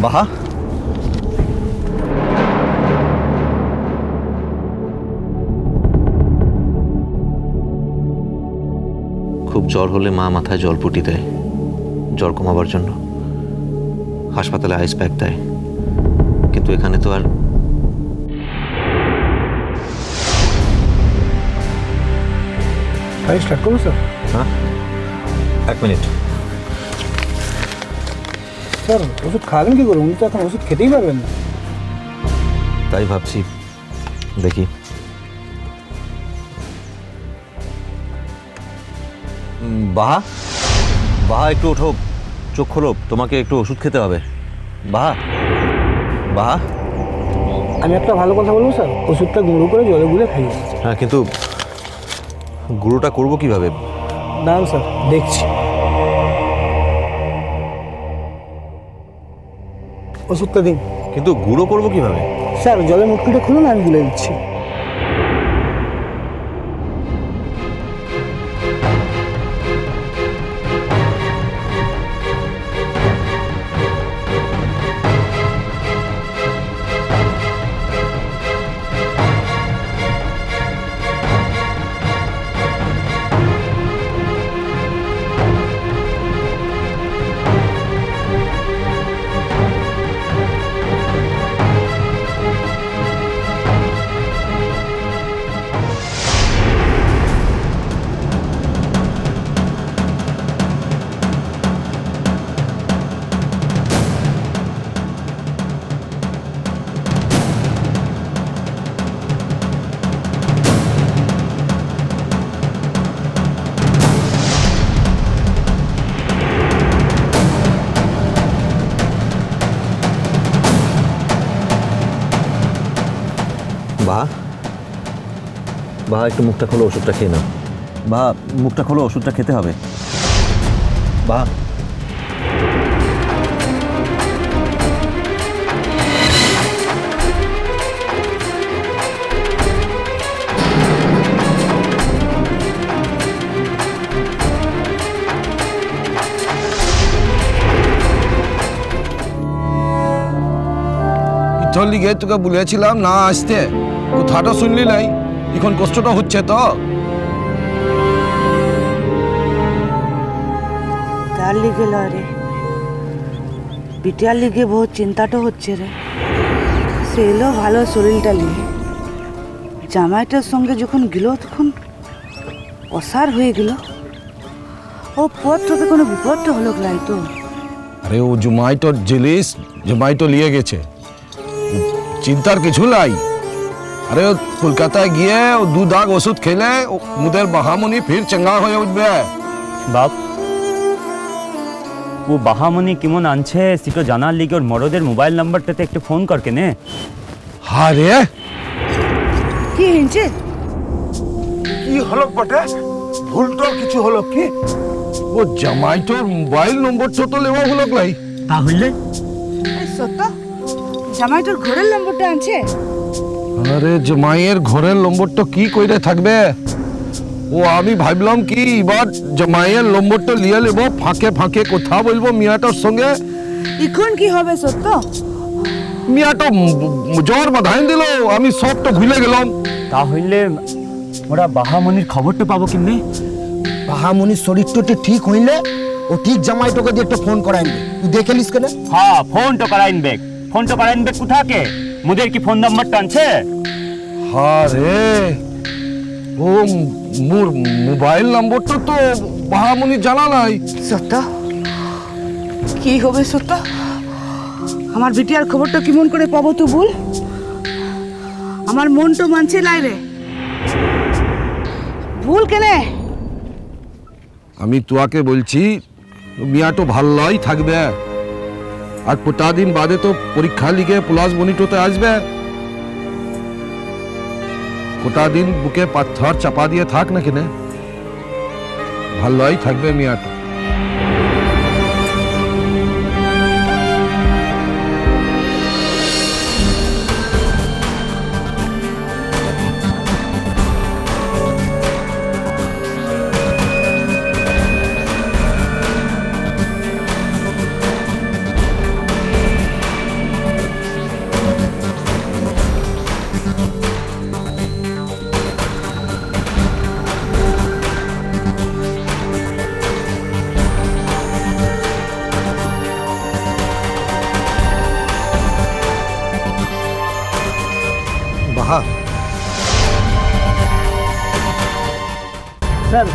বাহা, খুব জ্বর হলে মা মাথায় জলপুটি দেয় জ্বর কমাবার জন্য, হাসপাতালে আইস প্যাক দেয়, কিন্তু এখানে তো আর স্টার্ট করবো স্যার? হ্যাঁ, 1 মিনিট। স্যার ওষুধ খাবেন কি করে? উনি তো এখন ওষুধ খেতেই পারবেন না। তাই ভাবছি, দেখি। বাহা, বাহা একটু ওঠো, চোখ খোলো, তোমাকে একটু ওষুধ খেতে হবে। বাহা, বাহা। আমি একটা ভালো কথা বলবো স্যার, ওষুধটা গুঁড়ো করে জলে গুলে খাইয়ে। হ্যাঁ, কিন্তু গুঁড়োটা করবো কিভাবে? দাঁড়ান স্যার, দেখছি। ওষুধটা দিন। কিন্তু গুঁড়ো করবো কিভাবে? স্যার জলের মুটকিটা খুলুন, আমি গুলে দিচ্ছি। বাহা, বাহা একটু মুখটা খোলো, ওষুধটা খেয়ে নাও। বাহা, মুখটা খোলো, ওষুধটা খেতে হবে। বাহা, ইথর লিগে তোকে বলেছিলাম না আসতে, কথাটা শুনলি নাই। এখন কষ্টটা হচ্ছে তো। তার লিগে লয় রে, বিটিয়ার লিগে বহুত চিন্তাটা হচ্ছে রে। সে এলো ভালো শরীরটা নিয়ে, জামাইটার সঙ্গে যখন গেল তখন অসার হয়ে গেল। ও পথ থেকে কোনো বিপদটা হলো লাই তো। আরে ও জমাইটোর জিনিস জমাইটো লিয়ে গেছে, চিন্তার কিছু নাই। আরে ও কলকাতায় গিয়ে ও 2 দাগ ওষুধ খেলে মুদের বাহামনি ফির চঙ্গা হয়ে উঠবে। বাপ, ও বাহামনি কেমন আনছে সেটা জানার লিগে ওর মরদের মোবাইল নাম্বারটাতে একটু ফোন করকে নে। আরে কি হয়েছে? কি হলো বটে? ভুল তো কিছু হলো কি? ও জামাইটোর মোবাইল নম্বরটা তো লেওয়া হলো লাই। তাহলে সত্য জামাইটার ঘরের নম্বরটা আনছে? আরে জামাইয়ের ঘরের নম্বরটা কি কইরে থাকবে? ও আমি ভাবলাম কি এবার জামাইয়ের নম্বরটা লিয়ে নেব, ফাঁকে ফাঁকে কথা বলবো মিয়াটার সঙ্গে। এখন কি হবে সত্য? মিয়াটা জ্বর বাঁধাই দিল, আমি সবটা ভুলে গেলাম। তাহলে ওরা বাহামনির খবরটা পাবো কেমনে? বাহামনির শরীরটা ঠিক হইলে ও ঠিক জামাইটোকে দিয়ে একটা ফোন করাই আনবে। তুই দেখে নিস কেন? হ্যাঁ, ফোন তো করাইন বেক। ফোন তো করাইন বেক কোথাকে? মুদের কি ফোন নাম্বারটা আনছে? আরে ও মোর মোবাইল নম্বরটা তো বাহামনি জানা নাই। সত্য কি হবে সত্য? আমার বিটিয়ার খবরটা কেমন করে পাবো তুই বল? আমার মন তো মানছে লাই রে, ভুল কেনে? আমি তোয়াকে বলছি মিয়াটো ভালোই থাকবে, আর কটা দিন বাদে তো পরীক্ষা লিগে প্লাস মনিটরতে আসবে। কটা দিন বুকে পাথর চাপা দিয়ে থাক না কেনে, ভালোই থাকবে মিয়াটো। স্যার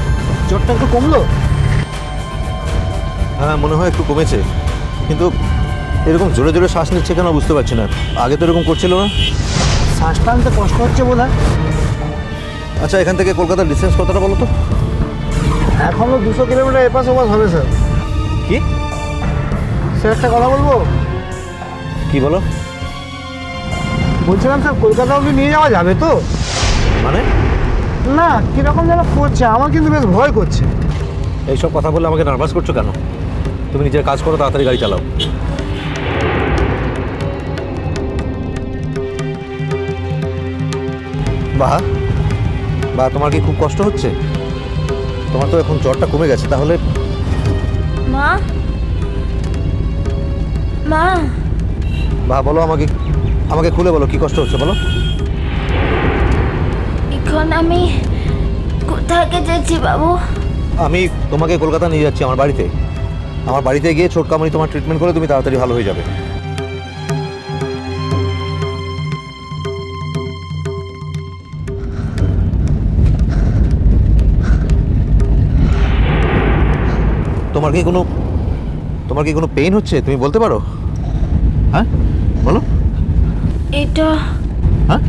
জ্বরটা একটু কমলো? হ্যাঁ মনে হয় একটু কমেছে, কিন্তু এরকম জোরে জোরে শ্বাস নিচ্ছে কেন বুঝতে পারছি না। আগে তো এরকম করছিল না। শ্বাস টানতে কষ্ট হচ্ছে বোধ হয়। আচ্ছা এখান থেকে কলকাতার ডিস্টেন্স কতটা বলো তো? এখনও 200 কিলোমিটার এপাশ ওপাশ হবে স্যার। কি স্যার একটা কথা বলবো? কি বলো? বলছিলাম স্যার কলকাতা অবধি নিয়ে যাওয়া যাবে তো? মানে না কীরকম যেন করছে, আমার কিন্তু বেশ ভয় করছে। এইসব কথা বলে আমাকে নার্ভাস করছো কেন? তুমি নিজের কাজ করো, তাড়াতাড়ি গাড়ি চালাও। বাহ বা তোমার কি খুব কষ্ট হচ্ছে? তোমার তো এখন জ্বরটা কমে গেছে, তাহলে মা মা বা বলো আমাকে, আমাকে খুলে বলো কি কষ্ট হচ্ছে বলো। এখন আমি কোথায় যাচ্ছি বাবু? আমি তোমাকে কলকাতা নিয়ে যাচ্ছি আমার বাড়িতে। আমার বাড়িতে গিয়ে ছোটকামারি তোমার ট্রিটমেন্ট করে তুমি তাড়াতাড়ি ভালো হয়ে যাবে। তোমার কি কোনো পেইন হচ্ছে? তুমি বলতে পারো? হ্যাঁ বলো। এটা হ্যাঁ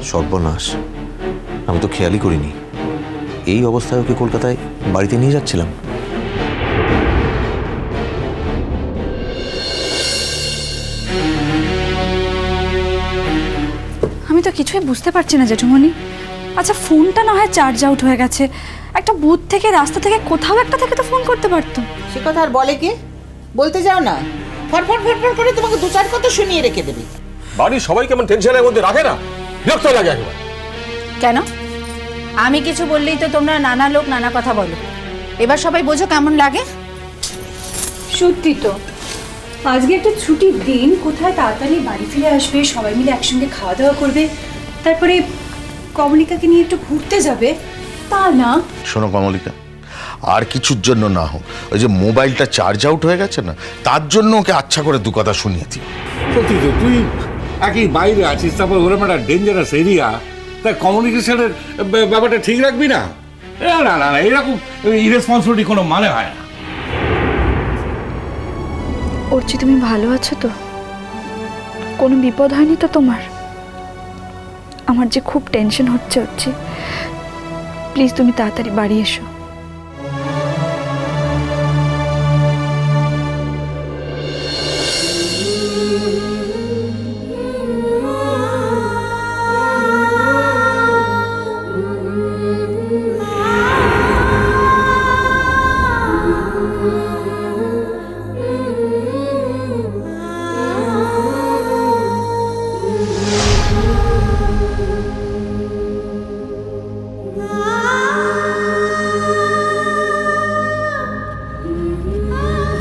সর্বনাশ, আমি তো খেয়ালই করিনি। এই অবস্থায় ওকে কলকাতায় বাড়িতে নিয়ে যাচ্ছিলাম। আমি তো কিছুই বুঝতে পারছি না জেঠুমণি। আচ্ছা ফোনটা না হয় চার্জ আউট হয়ে গেছে, একটা বুথ থেকে রাস্তা থেকে কোথাও একটা থেকে তো ফোন করতে পারতো। সে কথা আর বলে কে? বলতে যাও না, ফটফট ফটফট করে তোমাকে দু চার কথা শুনিয়ে রেখে দেবে। বাড়ির সবাই কেমন টেনশনের মধ্যে রাখে না, বিরক্ত লাগে একবার। কেন? আমি কিছু বললেই তো তোমরা নানা লোক নানা কথা বলো। এবার সবাই বোঝো কেমন লাগে। সত্যি তো, আজকে একটা ছুটির দিন, কোথায় তাড়াতাড়ি বাড়ি ফিরে আসবে, সবাই মিলে একসঙ্গে খাওয়া দাওয়া করবে, তারপরে কমলিকাকে নিয়ে একটু ঘুরতে যাবে, তা না। শোনো কমলিকা, আর কিছুর জন্য না হোক, ওই যে মোবাইলটা চার্জ আউট হয়ে গেছে না, তার জন্য ওকে আচ্ছা করে দু কথা শুনিয়ে দিই। সত্যি তো, তুই একই বাইরে আছিস, তারপর ওরকম একটা ডেঞ্জারাস এরিয়া, তাই কমিউনিকেশনের ব্যাপারটা ঠিক রাখবি না? না না না, এরকম ইরেসপন্সিবিলিটি কোনো মানে হয় না। অর্চি তুমি ভালো আছো তো? কোনো বিপদ হয়নি তো তোমার? আমার যে খুব টেনশন হচ্ছে অর্চি, প্লিজ তুমি তাড়াতাড়ি বাড়ি এসো।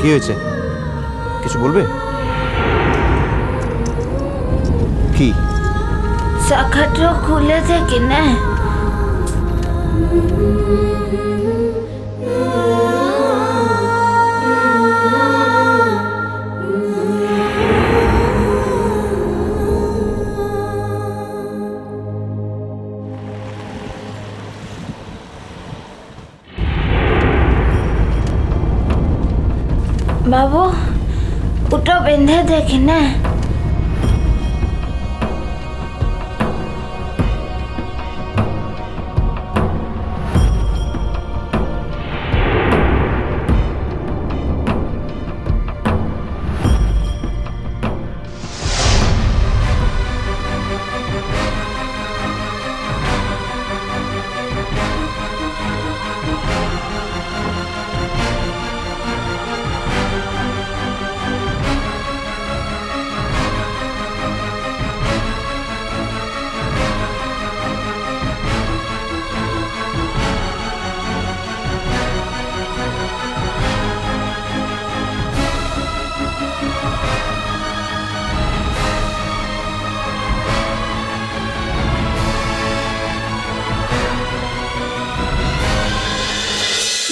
কি হয়েছে? কিছু বলবে? কি? শাখাটা খুলে থাকে না? বাবু ওটা বেঁধে দেখে না?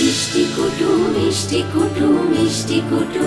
মিষ্টি কুটু মিষ্টি কুটু মিষ্টি কুটু